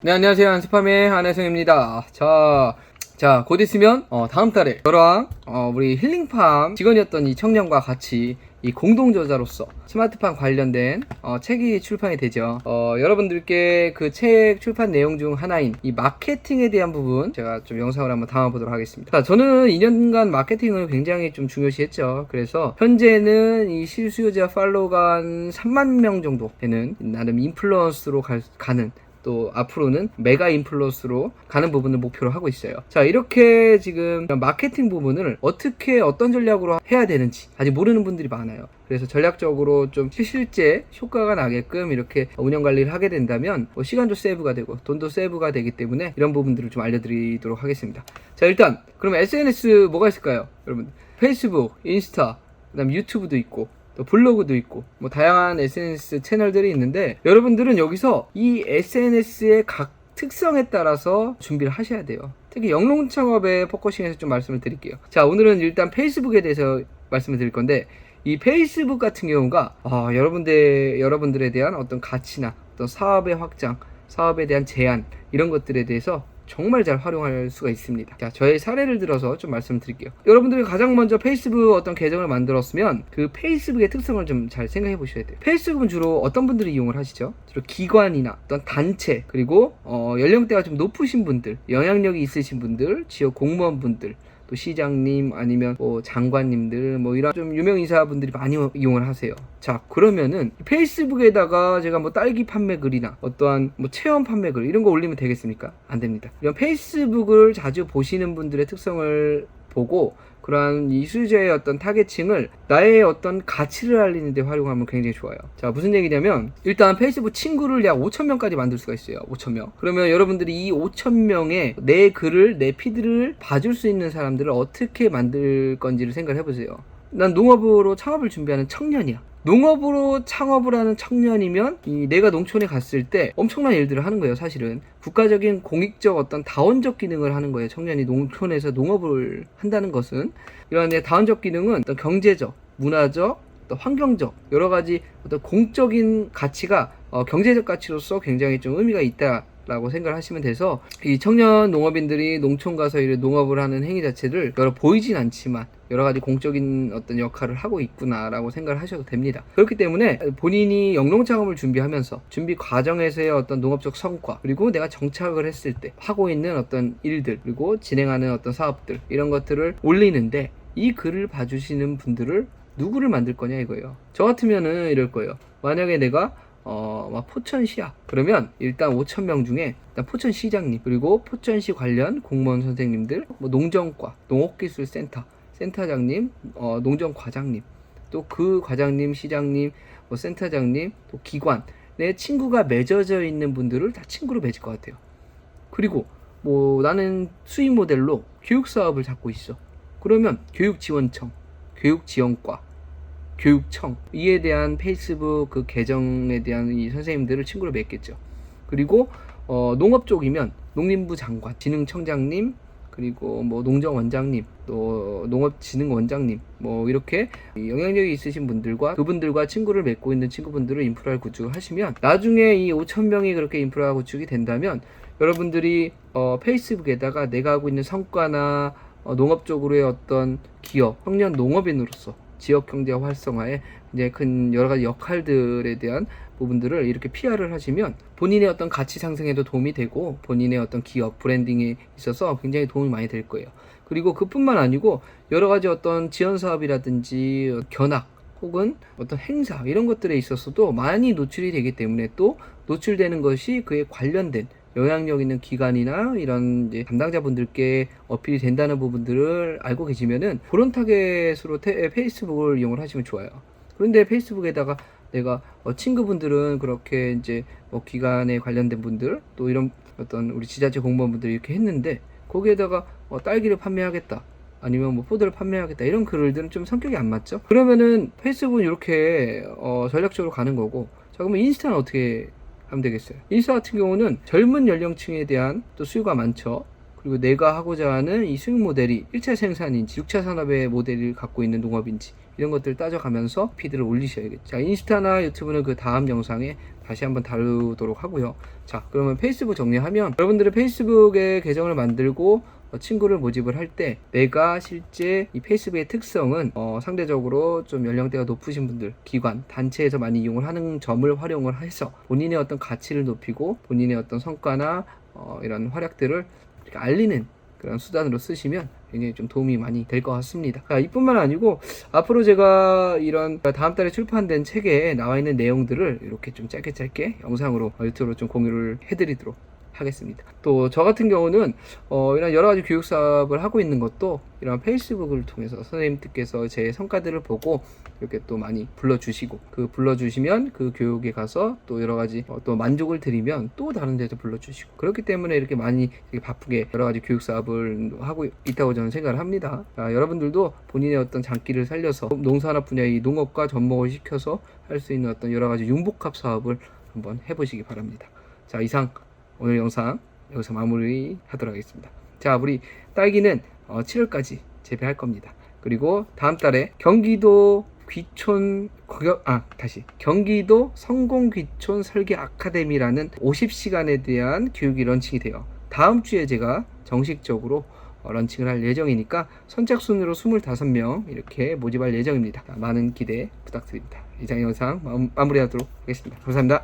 네, 안녕하세요. 한스팜의 한혜성입니다. 곧 있으면 다음 달에 저랑 우리 힐링팜 직원이었던 이 청년과 같이 이 공동저자로서 스마트팜 관련된 책이 출판이 되죠. 여러분들께 그 책 출판 내용 중 하나인 이 마케팅에 대한 부분 제가 좀 영상을 한번 담아보도록 하겠습니다. 자, 저는 2년간 마케팅을 굉장히 좀 중요시했죠. 그래서 현재는 이 실수요자 팔로워가 한 3만 명 정도 되는 나름 인플루언스로 가는, 또 앞으로는 메가 인플루언서로 가는 부분을 목표로 하고 있어요. 자, 이렇게 지금 마케팅 부분을 어떤 전략으로 해야 되는지 아직 모르는 분들이 많아요. 그래서 전략적으로 좀 실제 효과가 나게끔 이렇게 운영 관리를 하게 된다면 시간도 세이브가 되고 돈도 세이브가 되기 때문에 이런 부분들을 좀 알려드리도록 하겠습니다. 자, 일단 그러면 SNS 뭐가 있을까요? 여러분, 페이스북, 인스타, 그다음 유튜브도 있고 또 블로그도 있고 뭐 다양한 SNS 채널들이 있는데, 여러분들은 여기서 이 SNS의 각 특성에 따라서 준비를 하셔야 돼요. 특히 영농 창업에 포커싱해서 좀 말씀을 드릴게요. 자, 오늘은 일단 페이스북에 대해서 말씀을 드릴 건데, 이 페이스북 같은 경우가 여러분들에 대한 어떤 가치나 어떤 사업의 확장, 사업에 대한 제안, 이런 것들에 대해서 정말 잘 활용할 수가 있습니다. 자, 저의 사례를 들어서 좀 말씀을 드릴게요. 여러분들이 가장 먼저 페이스북 어떤 계정을 만들었으면 그 페이스북의 특성을 좀 잘 생각해 보셔야 돼요. 페이스북은 주로 어떤 분들이 이용을 하시죠? 주로 기관이나 어떤 단체, 그리고 연령대가 좀 높으신 분들, 영향력이 있으신 분들, 지역 공무원분들, 또 시장님, 아니면 장관님들, 이런 좀 유명 인사분들이 많이 이용을 하세요. 자, 그러면은 페이스북에다가 제가 딸기 판매 글이나 어떠한 체험 판매 글 이런 거 올리면 되겠습니까? 안 됩니다. 이런 페이스북을 자주 보시는 분들의 특성을 보고 그러한 이 수요자의 어떤 타겟층을 나의 어떤 가치를 알리는 데 활용하면 굉장히 좋아요. 자, 무슨 얘기냐면, 일단 페이스북 친구를 약 5,000명까지 만들 수가 있어요. 5,000명. 그러면 여러분들이 이 5,000명의 내 글을, 내 피드를 봐줄 수 있는 사람들을 어떻게 만들 건지를 생각을 해보세요. 난 농업으로 창업을 준비하는 청년이야. 농업으로 창업을 하는 청년이면 내가 농촌에 갔을 때 엄청난 일들을 하는 거예요. 사실은 국가적인 공익적 어떤 다원적 기능을 하는 거예요. 청년이 농촌에서 농업을 한다는 것은 이런 다원적 기능은 어떤 경제적, 문화적, 어떤 환경적 여러 가지 어떤 공적인 가치가 경제적 가치로서 굉장히 좀 의미가 있다 라고 생각을 하시면 돼서, 이 청년 농업인들이 농촌 가서 농업을 하는 행위 자체를 보이진 않지만 여러 가지 공적인 어떤 역할을 하고 있구나 라고 생각을 하셔도 됩니다. 그렇기 때문에 본인이 영농 창업을 준비하면서 준비 과정에서의 어떤 농업적 성과, 그리고 내가 정착을 했을 때 하고 있는 어떤 일들, 그리고 진행하는 어떤 사업들, 이런 것들을 올리는데 이 글을 봐주시는 분들을 누구를 만들 거냐 이거예요. 저 같으면은 이럴 거예요. 만약에 내가 포천시야. 그러면 일단 5,000명 중에 일단 포천시장님, 그리고 포천시 관련 공무원 선생님들, 농정과, 농업기술센터 센터장님, 농정과장님, 또 그 과장님, 시장님, 센터장님, 또 기관, 내 친구가 맺어져 있는 분들을 다 친구로 맺을 것 같아요. 그리고 나는 수익 모델로 교육사업을 잡고 있어. 그러면 교육지원청, 교육지원과, 교육청, 이에 대한 페이스북 그 계정에 대한 이 선생님들을 친구로 맺겠죠. 그리고 농업 쪽이면 농림부 장관, 진흥청장님, 그리고 농정원장님, 또 농업진흥원장님, 이렇게 영향력이 있으신 분들과 그분들과 친구를 맺고 있는 친구분들을 인프라를 구축을 하시면, 나중에 이 5,000명이 그렇게 인프라가 구축이 된다면 여러분들이 페이스북에다가 내가 하고 있는 성과나 농업 쪽으로의 어떤 기업, 청년 농업인으로서 지역 경제 활성화에 이제 큰 여러 가지 역할들에 대한 부분들을 이렇게 PR을 하시면 본인의 어떤 가치 상승에도 도움이 되고 본인의 어떤 기업 브랜딩에 있어서 굉장히 도움이 많이 될 거예요. 그리고 그뿐만 아니고 여러 가지 어떤 지원 사업이라든지 견학 혹은 어떤 행사, 이런 것들에 있어서도 많이 노출이 되기 때문에, 또 노출되는 것이 그에 관련된 영향력 있는 기관이나 이런 담당자분들께 어필이 된다는 부분들을 알고 계시면은 그런 타겟으로 페이스북을 이용을 하시면 좋아요. 그런데 페이스북에다가 내가 친구분들은 그렇게 기관에 관련된 분들, 또 이런 어떤 우리 지자체 공무원분들 이렇게 했는데 거기에다가 딸기를 판매하겠다, 아니면 포도를 판매하겠다, 이런 글들은 좀 성격이 안 맞죠? 그러면은 페이스북은 이렇게 전략적으로 가는 거고. 자, 그러면 인스타는 어떻게 하면 되겠어요? 인스타 같은 경우는 젊은 연령층에 대한 또 수요가 많죠. 그리고 내가 하고자 하는 이 수익 모델이 1차 생산인지 6차 산업의 모델을 갖고 있는 농업인지, 이런 것들 따져가면서 피드를 올리셔야겠죠. 자, 인스타나 유튜브는 그 다음 영상에 다시 한번 다루도록 하고요. 자, 그러면 페이스북 정리하면 여러분들의 페이스북에 계정을 만들고 친구를 모집을 할 때 내가 실제 이 페이스북의 특성은 상대적으로 좀 연령대가 높으신 분들, 기관, 단체에서 많이 이용을 하는 점을 활용을 해서 본인의 어떤 가치를 높이고 본인의 어떤 성과나 이런 활약들을 이렇게 알리는 그런 수단으로 쓰시면 굉장히 좀 도움이 많이 될 것 같습니다. 자, 이뿐만 아니고 앞으로 제가 이런 다음 달에 출판된 책에 나와 있는 내용들을 이렇게 좀 짧게 영상으로 유튜브로 좀 공유를 해드리도록 하겠습니다. 또 저 같은 경우는 이런 여러 가지 교육 사업을 하고 있는 것도 이런 페이스북을 통해서 선생님들께서 제 성과들을 보고 이렇게 또 많이 불러주시고 그 불러주시면 그 교육에 가서 또 여러 가지 또 만족을 드리면 또 다른 데도 불러주시고 그렇기 때문에 이렇게 많이 이렇게 바쁘게 여러 가지 교육 사업을 하고 있다고 저는 생각을 합니다. 여러분들도 본인의 어떤 장기를 살려서 농산업 분야의 농업과 접목을 시켜서 할 수 있는 어떤 여러 가지 융복합 사업을 한번 해보시기 바랍니다. 자, 이상 오늘 영상 여기서 마무리하도록 하겠습니다. 자, 우리 딸기는 7월까지 재배할 겁니다. 그리고 다음 달에 경기도 성공귀촌 설계 아카데미라는 50시간에 대한 교육이 런칭이 돼요. 다음 주에 제가 정식적으로 런칭을 할 예정이니까 선착순으로 25명 이렇게 모집할 예정입니다. 많은 기대 부탁드립니다. 이상 영상 마무리하도록 하겠습니다. 감사합니다.